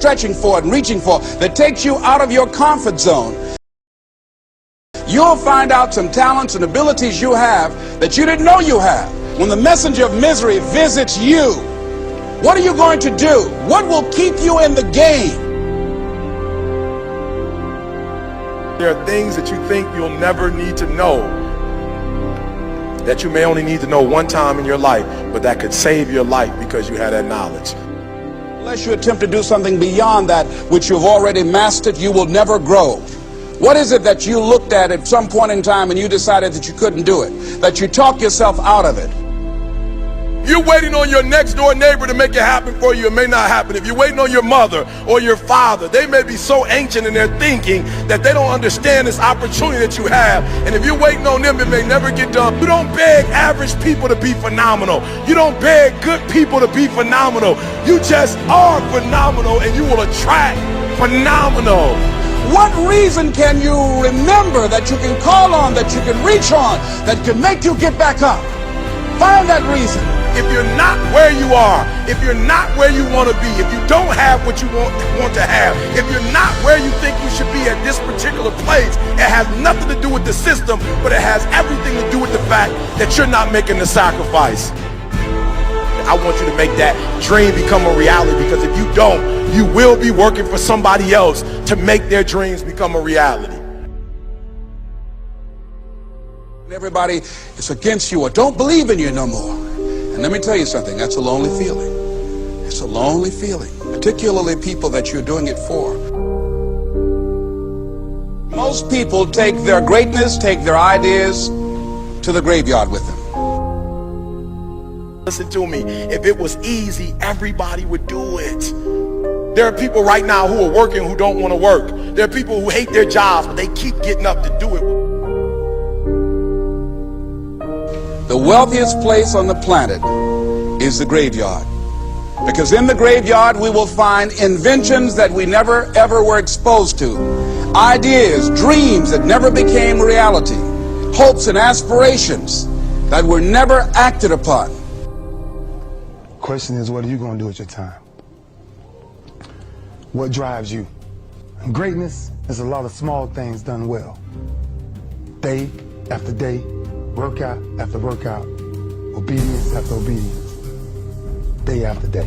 stretching for and reaching for, that takes you out of your comfort zone, you'll find out some talents and abilities you have that you didn't know you have. When the messenger of misery visits you, what are you going to do? What will keep you in the game? There are things that you think you'll never need to know, that you may only need to know one time in your life, but that could save your life because you had that knowledge. Unless you attempt to do something beyond that which you've already mastered, you will never grow. What is it that you looked at some point in time and you decided that you couldn't do it, that you talked yourself out of it? If you're waiting on your next door neighbor to make it happen for you, it may not happen. If you're waiting on your mother or your father, they may be so ancient in their thinking that they don't understand this opportunity that you have. And if you're waiting on them, it may never get done. You don't beg average people to be phenomenal. You don't beg good people to be phenomenal. You just are phenomenal, and you will attract phenomenal. What reason can you remember that you can call on, that you can reach on, that can make you get back up? Find that reason. If you're not where you are, if you're not where you want to be, if you don't have what you want to have, if you're not where you think you should be at this particular place, it has nothing to do with the system, but it has everything to do with the fact that you're not making the sacrifice. I want you to make that dream become a reality, because if you don't, you will be working for somebody else to make their dreams become a reality. Everybody is against you or don't believe in you no more. And let me tell you something, that's a lonely feeling. It's a lonely feeling, particularly people that you're doing it for. Most people take their greatness, take their ideas to the graveyard with them. Listen to me, if it was easy, everybody would do it. There are people right now who are working who don't want to work. There are people who hate their jobs, but they keep getting up to do it. The wealthiest place on the planet is the graveyard. Because in the graveyard we will find inventions that we never ever were exposed to. Ideas, dreams that never became reality. Hopes and aspirations that were never acted upon. Question is, what are you going to do with your time? What drives you? Greatness is a lot of small things done well. Day after day, workout after workout, obedience after obedience, day after day.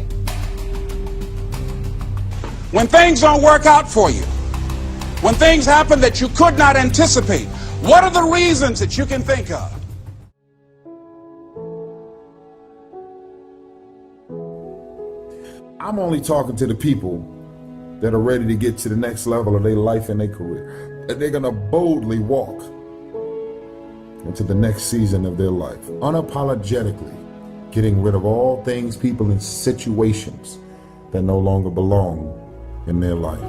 When things don't work out for you, when things happen that you could not anticipate, what are the reasons that you can think of? I'm only talking to the people that are ready to get to the next level of their life and their career. And they're gonna boldly walk into the next season of their life, unapologetically getting rid of all things, people, and situations that no longer belong in their life.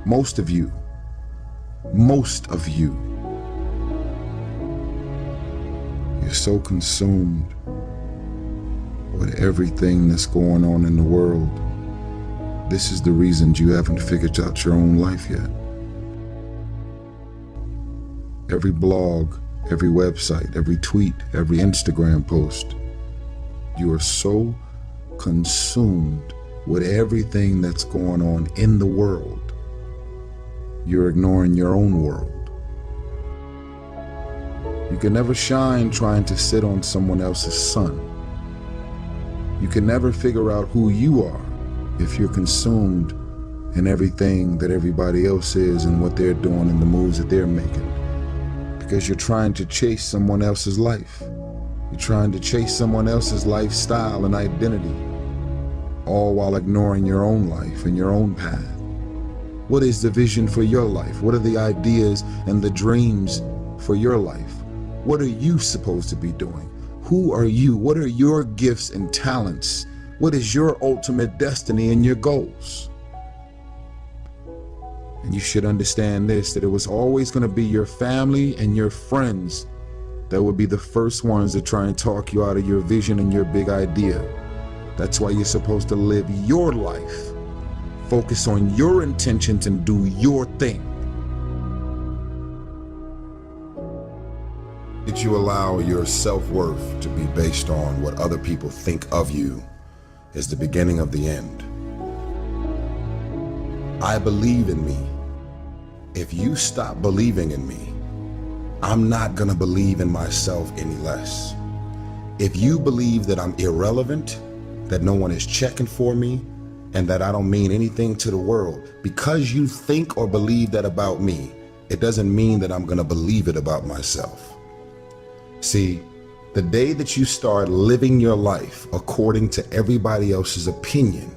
Most of you, you're so consumed with everything that's going on in the world. This is the reason you haven't figured out your own life yet. Every blog, every website, every tweet, every Instagram post, you are so consumed with everything that's going on in the world, you're ignoring your own world. You can never shine trying to sit on someone else's sun. You can never figure out who you are if you're consumed in everything that everybody else is and what they're doing and the moves that they're making. Because you're trying to chase someone else's life. You're trying to chase someone else's lifestyle and identity, all while ignoring your own life and your own path. What is the vision for your life? What are the ideas and the dreams for your life? What are you supposed to be doing? Who are you? What are your gifts and talents? What is your ultimate destiny and your goals? And you should understand this, that it was always going to be your family and your friends that would be the first ones to try and talk you out of your vision and your big idea. That's why you're supposed to live your life. Focus on your intentions and do your thing. Did you allow your self-worth to be based on what other people think of you is the beginning of the end. I believe in me. If you stop believing in me, I'm not gonna believe in myself any less. If you believe that I'm irrelevant, that no one is checking for me, and that I don't mean anything to the world, because you think or believe that about me, it doesn't mean that I'm gonna believe it about myself. See, the day that you start living your life according to everybody else's opinion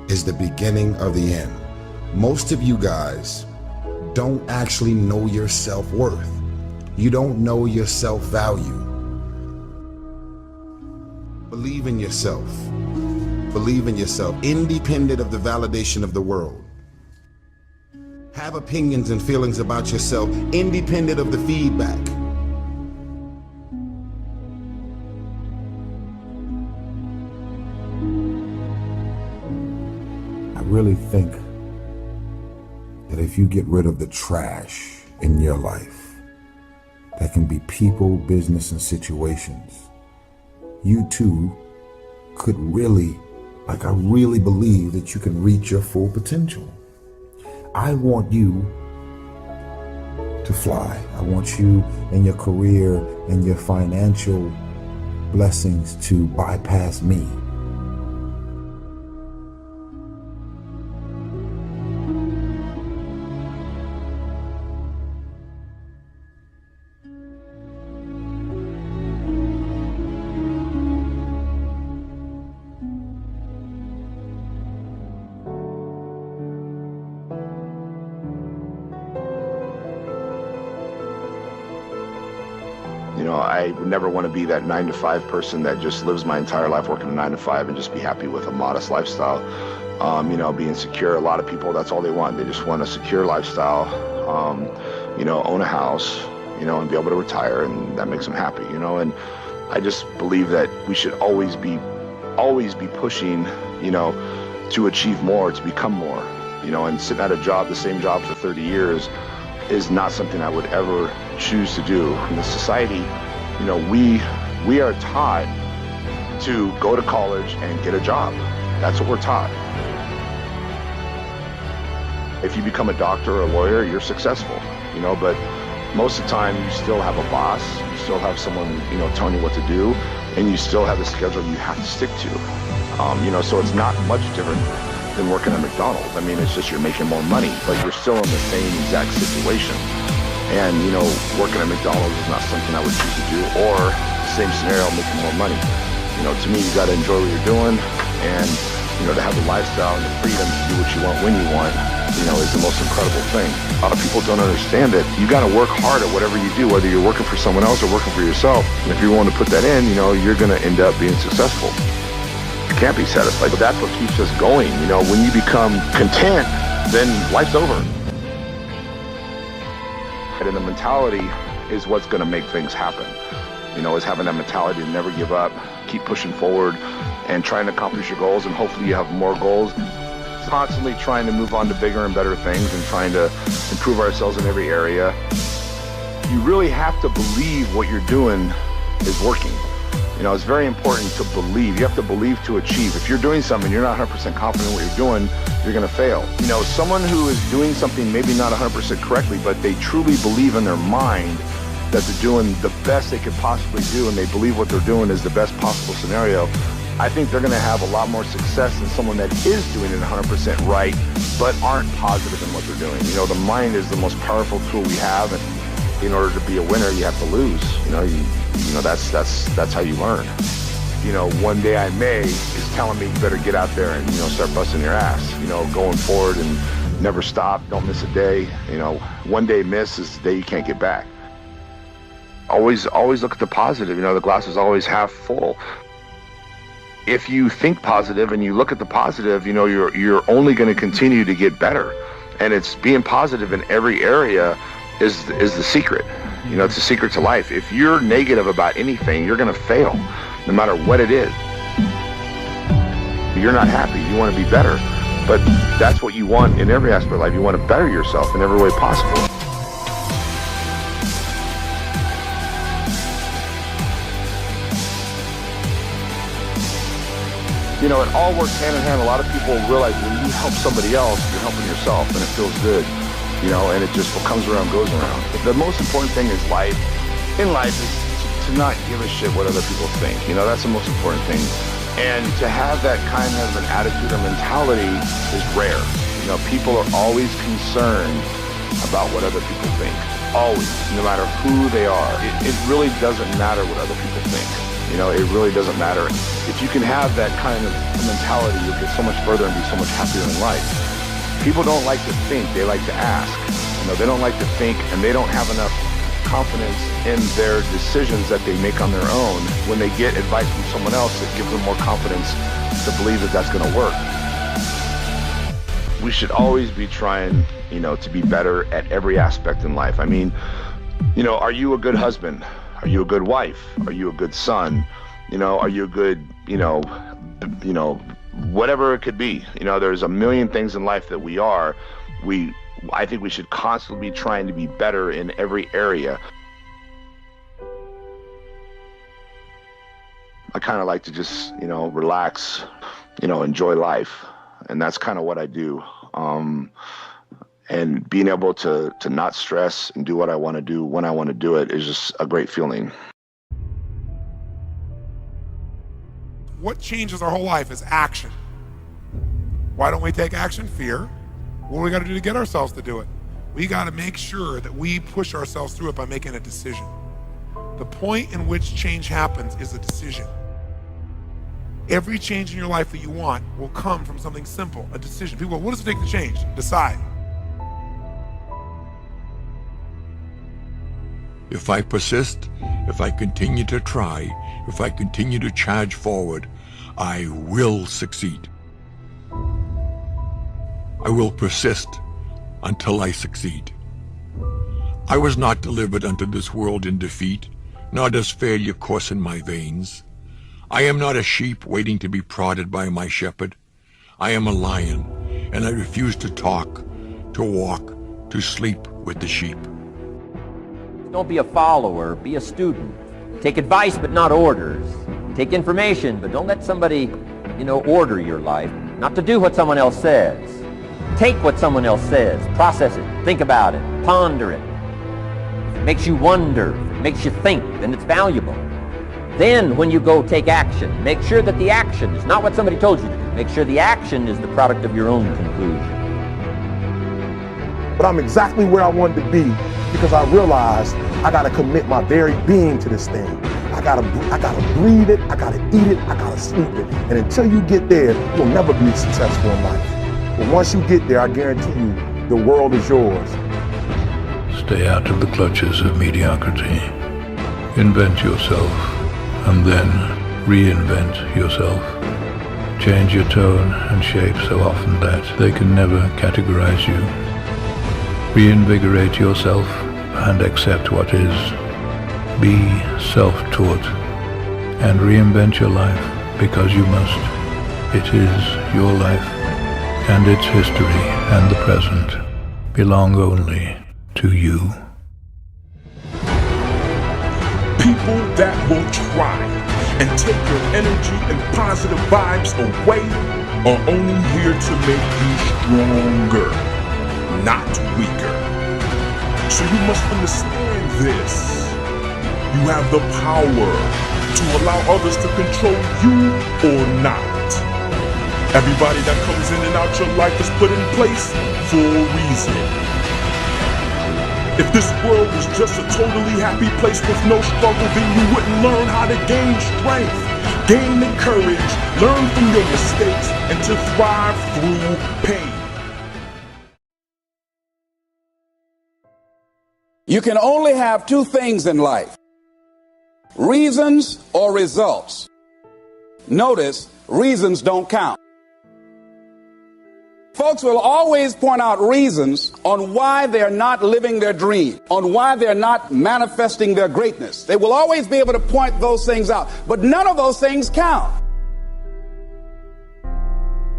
is the beginning of the end. Most of you guys don't actually know your self-worth. You don't know your self-value. Believe in yourself. Believe in yourself, independent of the validation of the world. Have opinions and feelings about yourself, independent of the feedback. I really think that if you get rid of the trash in your life, that can be people, business, and situations, you too could really, I really believe that you can reach your full potential. I want you to fly. I want you in your career and your financial blessings to bypass me. You know, I would never want to be that 9-to-5 person that just lives my entire life working a 9-to-5 and just be happy with a modest lifestyle. You know, being secure. A lot of people, that's all they want. They just want a secure lifestyle, you know, own a house, you know, and be able to retire, and that makes them happy, you know. And I just believe that we should always be pushing, you know, to achieve more, to become more, you know, and sitting at a job, the same job for 30 years is not something I would ever choose to do. In the society, you know, we are taught to go to college and get a job. That's what we're taught. If you become a doctor or a lawyer, you're successful, you know, but most of the time you still have a boss, you still have someone, you know, telling you what to do, and you still have a schedule you have to stick to. You know, so it's not much different than working at McDonald's. I mean, it's just you're making more money, but you're still in the same exact situation. And, you know, working at McDonald's is not something I would choose to do, or same scenario, making more money. You know, to me, you got to enjoy what you're doing, and, you know, to have the lifestyle and the freedom to do what you want when you want, you know, is the most incredible thing. A lot of people don't understand that you got to work hard at whatever you do, whether you're working for someone else or working for yourself. And if you're willing to put that in, you know, you're going to end up being successful. You can't be satisfied, but that's what keeps us going. You know, when you become content, then life's over. And the mentality is what's going to make things happen. You know, is having that mentality to never give up, keep pushing forward, and trying to accomplish your goals, and hopefully you have more goals. Constantly trying to move on to bigger and better things and trying to improve ourselves in every area. You really have to believe what you're doing is working. You know, it's very important to believe. You have to believe to achieve. If you're doing something, you're not 100% confident in what you're doing, you're going to fail. You know, someone who is doing something maybe not 100% correctly, but they truly believe in their mind that they're doing the best they could possibly do, and they believe what they're doing is the best possible scenario, I think they're going to have a lot more success than someone that is doing it 100% right, but aren't positive in what they're doing. You know, the mind is the most powerful tool we have, and in order to be a winner, you have to lose. You know, that's how you learn. You know, one day I may is telling me you better get out there and, you know, start busting your ass. You know, going forward and never stop. Don't miss a day. You know, one day miss is the day you can't get back. Always look at the positive. You know, the glass is always half full. If you think positive and you look at the positive, you know, you're only going to continue to get better. And it's being positive in every area is the secret. You know, it's the secret to life. If you're negative about anything, you're going to fail, no matter what it is. You're not happy. You want to be better. But that's what you want in every aspect of life. You want to better yourself in every way possible. You know, it all works hand in hand. A lot of people realize when you help somebody else, you're helping yourself, and it feels good. You know, and it just what comes around goes around. The most important thing is life. In life is to not give a shit what other people think. You know, that's the most important thing. And to have that kind of an attitude or mentality is rare. You know, people are always concerned about what other people think. Always, no matter who they are. It really doesn't matter what other people think. You know, it really doesn't matter. If you can have that kind of mentality, you'll get so much further and be so much happier in life. People don't like to think, they like to ask. You know, they don't like to think, and they don't have enough confidence in their decisions that they make on their own. When they get advice from someone else, it gives them more confidence to believe that that's going to work. We should always be trying, you know, to be better at every aspect in life. I mean, you know, are you a good husband? Are you a good wife? Are you a good son? You know, are you a good, you know, whatever it could be. You know, there's a million things in life that we are. I think we should constantly be trying to be better in every area. I kind of like to just, you know, relax, you know, enjoy life. And that's kind of what I do. And being able to not stress and do what I want to do when I want to do it is just a great feeling. What changes our whole life is action. Why don't we take action? Fear. What do we got to do to get ourselves to do it? We got to make sure that we push ourselves through it by making a decision. The point in which change happens is a decision. Every change in your life that you want will come from something simple, a decision. People go, what does it take to change? Decide. If I persist, if I continue to try, if I continue to charge forward, I will succeed. I will persist until I succeed. I was not delivered unto this world in defeat, nor does failure course in my veins. I am not a sheep waiting to be prodded by my shepherd. I am a lion, and I refuse to talk, to walk, to sleep with the sheep. Don't be a follower, be a student. Take advice, but not orders. Take information, but don't let somebody, order your life. Not to do what someone else says. Take what someone else says, process it, think about it, ponder it. If it makes you wonder, if it makes you think, then it's valuable. Then, when you go take action, make sure that the action is not what somebody told you to do. Make sure the action is the product of your own conclusion. But I'm exactly where I wanted to be because I realized I got to commit my very being to this thing. I gotta breathe it, I gotta eat it, I gotta sleep it. And until you get there, you'll never be successful in life. But once you get there, I guarantee you, the world is yours. Stay out of the clutches of mediocrity. Invent yourself, and then reinvent yourself. Change your tone and shape so often that they can never categorize you. Reinvigorate yourself and accept what is. Be self-taught and reinvent your life because you must. It is your life, and its history and the present belong only to you. People that will try and take your energy and positive vibes away are only here to make you stronger, not weaker. So you must understand this. You have the power to allow others to control you or not. Everybody that comes in and out your life is put in place for a reason. If this world was just a totally happy place with no struggle, then you wouldn't learn how to gain strength, gain the courage, learn from your mistakes, and to thrive through pain. You can only have two things in life: reasons or results. Notice, reasons don't count. Folks will always point out reasons on why they're not living their dream, on why they're not manifesting their greatness. They will always be able to point those things out, but none of those things count.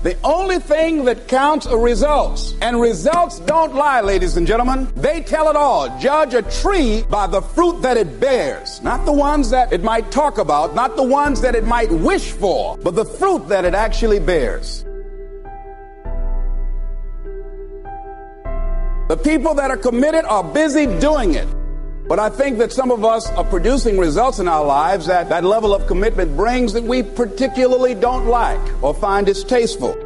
The only thing that counts are results. And results don't lie, ladies and gentlemen. They tell it all. Judge a tree by the fruit that it bears. Not the ones that it might talk about, not the ones that it might wish for, but the fruit that it actually bears. The people that are committed are busy doing it. But I think that some of us are producing results in our lives that that level of commitment brings that we particularly don't like or find distasteful.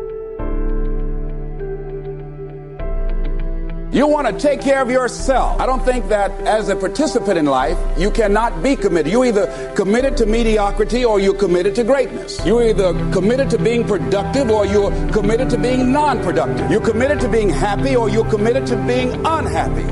You want to take care of yourself. I don't think that as a participant in life, you cannot be committed. You're either committed to mediocrity or you're committed to greatness. You're either committed to being productive or you're committed to being non-productive. You're committed to being happy or you're committed to being unhappy.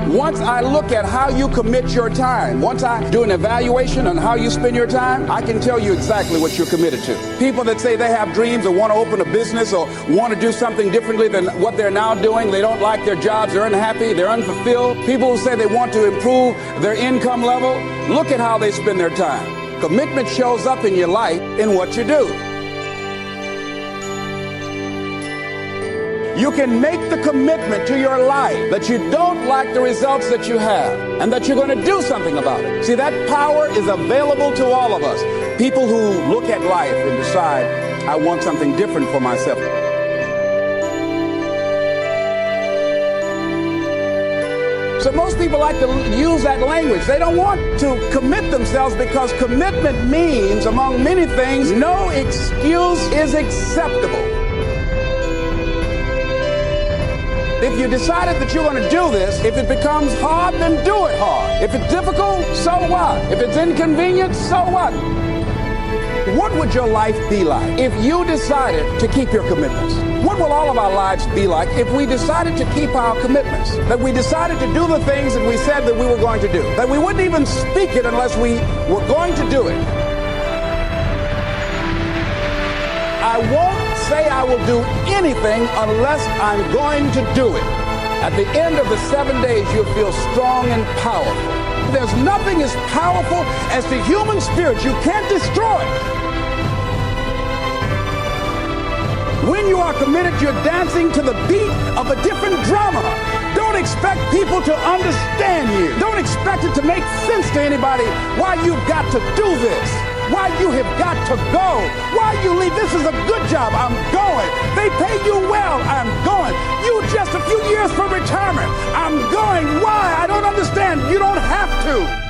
Once I look at how you commit your time, once I do an evaluation on how you spend your time, I can tell you exactly what you're committed to. People that say they have dreams or want to open a business or want to do something differently than what they're now doing, they don't like their jobs, they're unhappy, they're unfulfilled. People who say they want to improve their income level, look at how they spend their time. Commitment shows up in your life in what you do. You can make the commitment to your life that you don't like the results that you have and that you're going to do something about it. See, that power is available to all of us. People who look at life and decide, I want something different for myself. So most people like to use that language. They don't want to commit themselves because commitment means, among many things, no excuse is acceptable. If you decided that you're going to do this, if it becomes hard, then do it hard. If it's difficult, so what? If it's inconvenient, so what? What would your life be like if you decided to keep your commitments? What will all of our lives be like if we decided to keep our commitments? That we decided to do the things that we said that we were going to do. That we wouldn't even speak it unless we were going to do it. I won't say I will do anything unless I'm going to do it. At the end of the 7 days, you'll feel strong and powerful. There's nothing as powerful as the human spirit. You can't destroy it. When you are committed, you're dancing to the beat of a different drama. Don't expect people to understand you. Don't expect it to make sense to anybody why you've got to do this. Why you have got to go. Why you leave. This is a good job. I'm going. They pay you well. I'm going. You just a few years from retirement. I'm going. Why? I don't understand. You don't have to.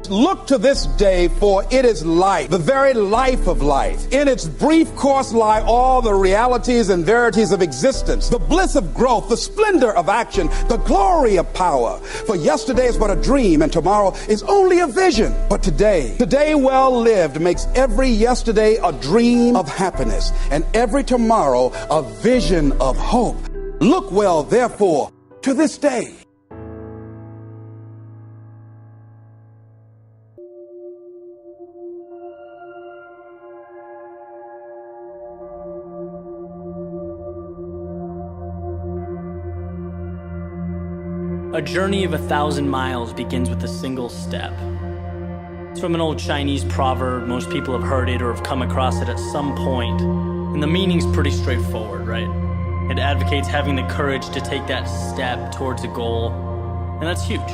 Look to this day, for it is life, the very life of life. In its brief course lie all the realities and verities of existence, the bliss of growth, the splendor of action, the glory of power. For yesterday is but a dream, and tomorrow is only a vision. But today well lived, makes every yesterday a dream of happiness, and every tomorrow a vision of hope. Look well, therefore, to this day. A journey of 1,000 miles begins with a single step. It's from an old Chinese proverb. Most people have heard it or have come across it at some point. And the meaning's pretty straightforward, right? It advocates having the courage to take that step towards a goal. And that's huge.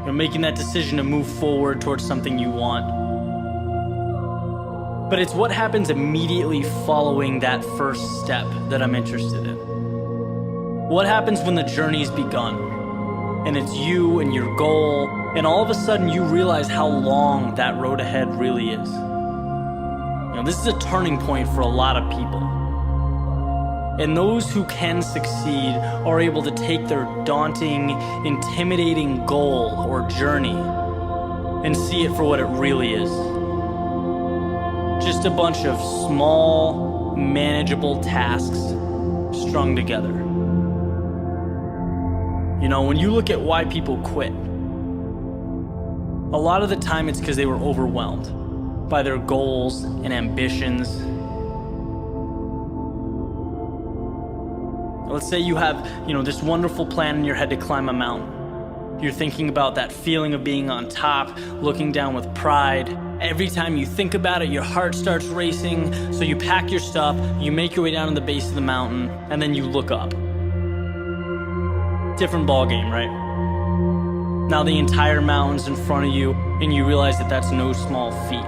You're making that decision to move forward towards something you want. But it's what happens immediately following that first step that I'm interested in. What happens when the journey's begun? And it's you and your goal, and all of a sudden you realize how long that road ahead really is. You know, this is a turning point for a lot of people. And those who can succeed are able to take their daunting, intimidating goal or journey and see it for what it really is. Just a bunch of small, manageable tasks strung together. You know, when you look at why people quit, a lot of the time it's because they were overwhelmed by their goals and ambitions. Let's say you have, this wonderful plan in your head to climb a mountain. You're thinking about that feeling of being on top, looking down with pride. Every time you think about it, your heart starts racing. So you pack your stuff, you make your way down to the base of the mountain, and then you look up. Different ball game, right? Now the entire mountain's in front of you, and you realize that that's no small feat.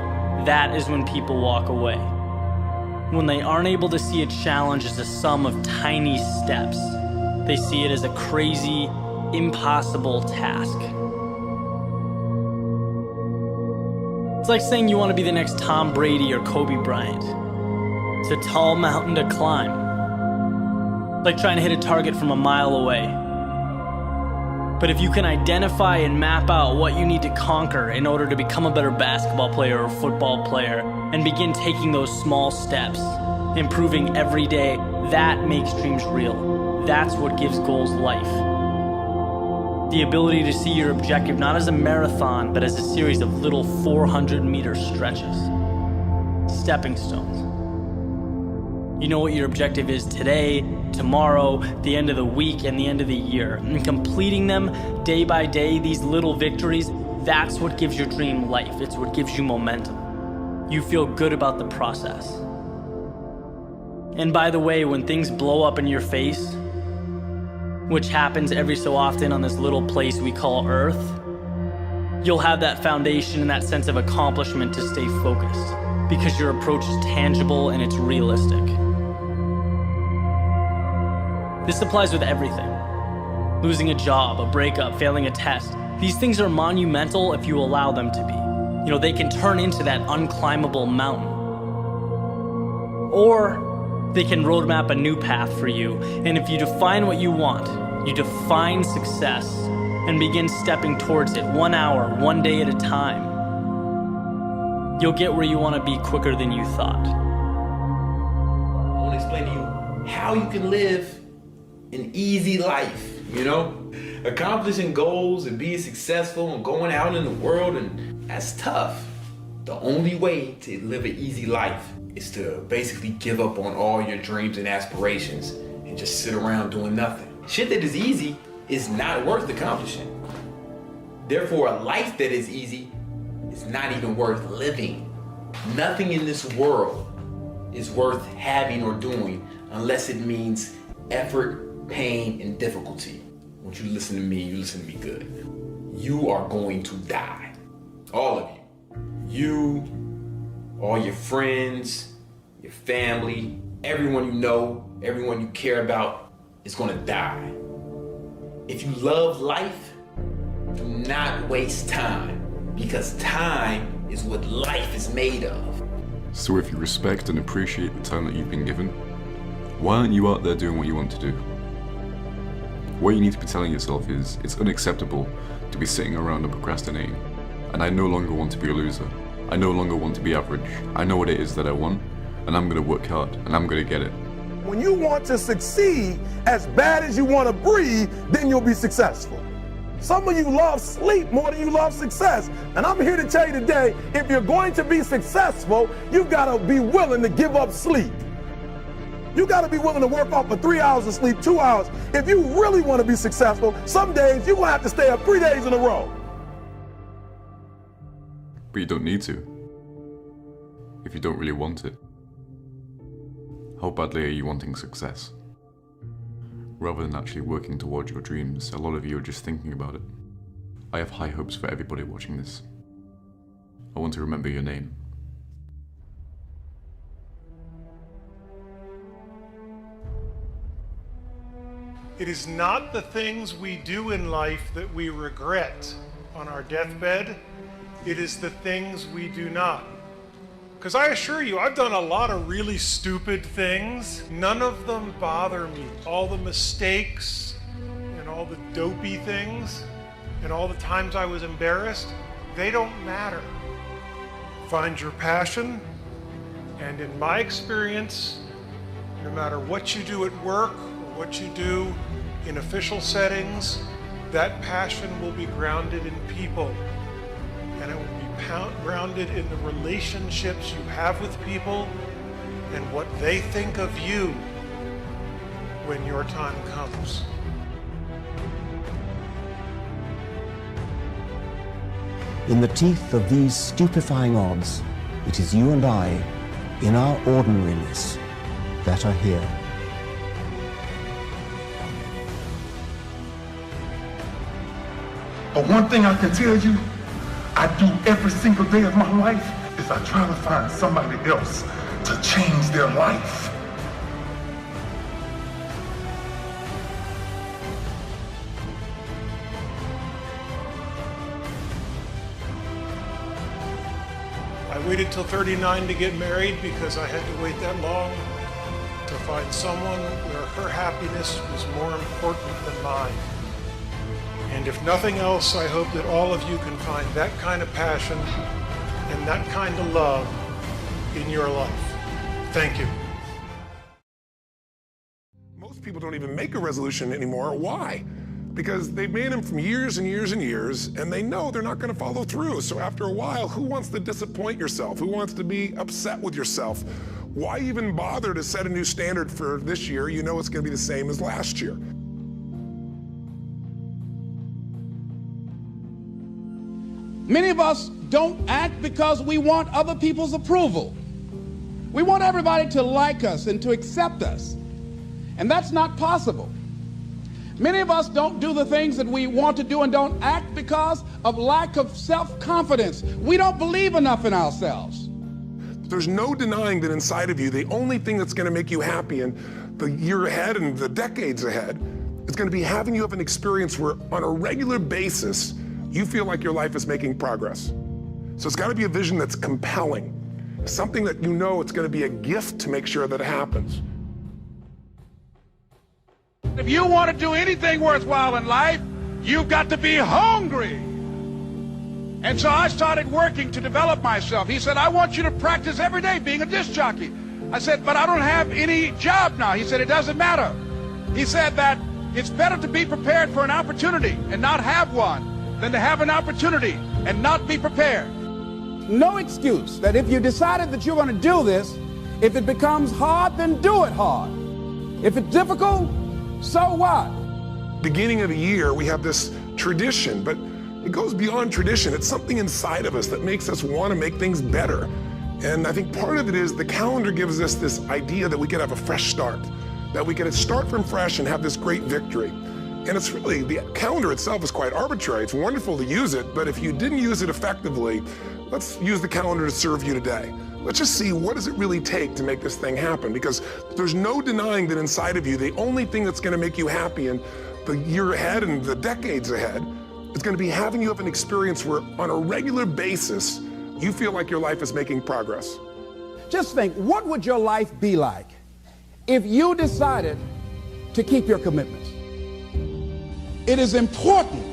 That is when people walk away. When they aren't able to see a challenge as a sum of tiny steps, they see it as a crazy, impossible task. It's like saying you want to be the next Tom Brady or Kobe Bryant. It's a tall mountain to climb. It's like trying to hit a target from a mile away. But if you can identify and map out what you need to conquer in order to become a better basketball player or football player, and begin taking those small steps, improving every day, that makes dreams real. That's what gives goals life. The ability to see your objective not as a marathon, but as a series of little 400-meter stretches. Stepping stones. You know what your objective is today, tomorrow, the end of the week, and the end of the year. And completing them day by day, these little victories, that's what gives your dream life. It's what gives you momentum. You feel good about the process. And by the way, when things blow up in your face, which happens every so often on this little place we call Earth, you'll have that foundation and that sense of accomplishment to stay focused, because your approach is tangible and it's realistic. This applies with everything. Losing a job, a breakup, failing a test. These things are monumental if you allow them to be. You know, they can turn into that unclimbable mountain. Or they can roadmap a new path for you. And if you define what you want, you define success and begin stepping towards it 1 hour, 1 day at a time, you'll get where you want to be quicker than you thought. I want to explain to you how you can live an easy life, you know? Accomplishing goals and being successful and going out in the world, and that's tough. The only way to live an easy life is to basically give up on all your dreams and aspirations and just sit around doing nothing. Shit that is easy is not worth accomplishing. Therefore, a life that is easy is not even worth living. Nothing in this world is worth having or doing unless it means effort, pain, and difficulty. When you listen to me, you listen to me good. You are going to die. All of you. You, all your friends, your family, everyone you know, everyone you care about is gonna die. If you love life, do not waste time, because time is what life is made of. So if you respect and appreciate the time that you've been given, why aren't you out there doing what you want to do? What you need to be telling yourself is, it's unacceptable to be sitting around and procrastinating. And I no longer want to be a loser. I no longer want to be average. I know what it is that I want, and I'm gonna work hard, and I'm gonna get it. When you want to succeed as bad as you want to breathe, then you'll be successful. Some of you love sleep more than you love success. And I'm here to tell you today, if you're going to be successful, you've got to be willing to give up sleep. You got to be willing to work off for 3 hours of sleep, 2 hours. If you really want to be successful, some days you're going to have to stay up 3 days in a row. But you don't need to. If you don't really want it. How badly are you wanting success? Rather than actually working towards your dreams, a lot of you are just thinking about it. I have high hopes for everybody watching this. I want to remember your name. It is not the things we do in life that we regret on our deathbed. It is the things we do not. Because I assure you, I've done a lot of really stupid things. None of them bother me. All the mistakes and all the dopey things and all the times I was embarrassed, they don't matter. Find your passion, and in my experience, no matter what you do at work or what you do in official settings, that passion will be grounded in people, and it will be grounded in the relationships you have with people and what they think of you when your time comes. In the teeth of these stupefying odds, it is you and I, in our ordinariness, that are here. But one thing I can tell you, I do every single day of my life, is I try to find somebody else to change their life. I waited till 39 to get married because I had to wait that long to find someone where her happiness was more important than mine. And if nothing else, I hope that all of you can find that kind of passion and that kind of love in your life. Thank you. Most people don't even make a resolution anymore. Why? Because they've made them from years and years and years, and they know they're not going to follow through. So after a while, who wants to disappoint yourself? Who wants to be upset with yourself? Why even bother to set a new standard for this year? You know it's going to be the same as last year. Many of us don't act because we want other people's approval. We want everybody to like us and to accept us. And that's not possible. Many of us don't do the things that we want to do and don't act because of lack of self-confidence. We don't believe enough in ourselves. There's no denying that inside of you, the only thing that's going to make you happy in the year ahead and the decades ahead is going to be having you have an experience where on a regular basis, you feel like your life is making progress. So it's got to be a vision that's compelling, something that you know it's going to be a gift to make sure that it happens. If you want to do anything worthwhile in life, you've got to be hungry. And so I started working to develop myself. He said, I want you to practice every day being a disc jockey. I said, but I don't have any job now. He said, it doesn't matter. He said that it's better to be prepared for an opportunity and not have one than to have an opportunity and not be prepared. No excuse that if you decided that you're going to do this, if it becomes hard, then do it hard. If it's difficult, so what? Beginning of the year, we have this tradition, but it goes beyond tradition. It's something inside of us that makes us want to make things better. And I think part of it is the calendar gives us this idea that we could have a fresh start, that we could start from fresh and have this great victory. And it's really, the calendar itself is quite arbitrary. It's wonderful to use it, but if you didn't use it effectively, let's use the calendar to serve you today. Let's just see, what does it really take to make this thing happen? Because there's no denying that inside of you, the only thing that's going to make you happy in the year ahead and the decades ahead is going to be having you have an experience where on a regular basis, you feel like your life is making progress. Just think, what would your life be like if you decided to keep your commitments? It is important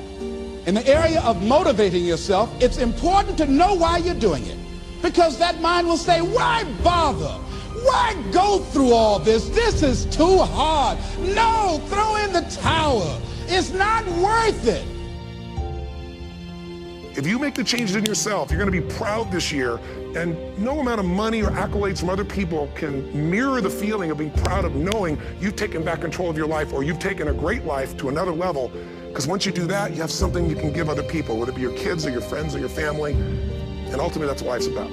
in the area of motivating yourself, it's important to know why you're doing it. Because that mind will say, why bother? Why go through all this? This is too hard. No, throw in the towel. It's not worth it. If you make the changes in yourself, you're going to be proud this year, and no amount of money or accolades from other people can mirror the feeling of being proud of knowing you've taken back control of your life, or you've taken a great life to another level. Because once you do that, you have something you can give other people, whether it be your kids or your friends or your family. And ultimately, that's what life's about.